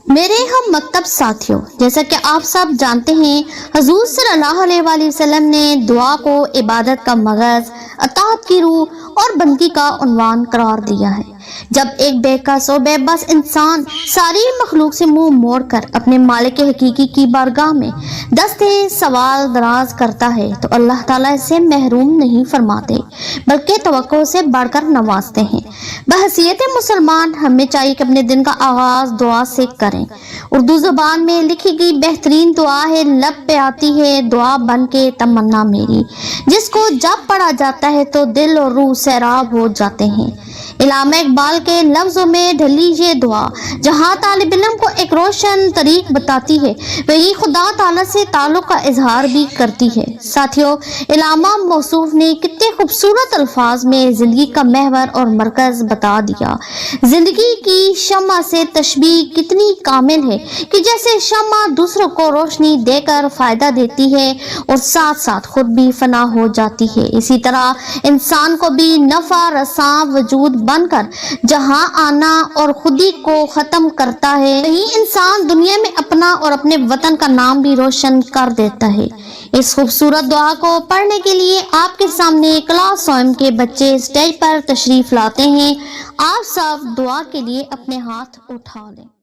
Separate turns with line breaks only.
میرے ہم مکتب ساتھیوں، جیسا کہ آپ سب جانتے ہیں، حضور صلی اللہ علیہ وآلہ وسلم نے دعا کو عبادت کا مغز، اطاعت کی روح اور بندگی کا عنوان قرار دیا ہے۔ جب ایک بے کس و بے بس انسان ساری مخلوق سے منہ موڑ کر اپنے مالک حقیقی کی بارگاہ میں دست سوال دراز کرتا ہے تو اللہ تعالیٰ اسے محروم نہیں فرماتے بلکہ توقع سے بڑھ کر نوازتے ہیں۔ بحیثیت مسلمان ہمیں چاہیے کہ اپنے دن کا آغاز دعا سے کریں۔ اردو زبان میں لکھی گئی بہترین دعا ہے، لب پہ آتی ہے دعا بن کے تمنا میری، جس کو جب پڑھا جاتا ہے تو دل اور روح سیراب ہو جاتے ہیں۔ علامہ اقبال کے لفظوں میں ڈھلی یہ دعا جہاں طالب علم کو ایک روشن طریق بتاتی ہے، وہی خدا تعالیٰ سے تعلق کا اظہار بھی کرتی ہے۔ ساتھیوں، علامہ موصوف نے کتنے خوبصورت الفاظ میں زندگی کا محور اور مرکز بتا دیا۔ زندگی کی شمع سے تشبیہ کتنی کامل ہے کہ جیسے شمع دوسروں کو روشنی دے کر فائدہ دیتی ہے اور ساتھ ساتھ خود بھی فنا ہو جاتی ہے، اسی طرح انسان کو بھی نفع رساں وجود بن کر جہاں آنا اور خودی کو ختم کرتا ہے، وہی انسان دنیا میں اپنا اور اپنے وطن کا نام بھی روشن کر دیتا ہے۔ اس خوبصورت دعا کو پڑھنے کے لیے آپ کے سامنے کلاس سوئم کے بچے اسٹیج پر تشریف لاتے ہیں۔ آپ سب دعا کے لیے اپنے ہاتھ اٹھا لیں۔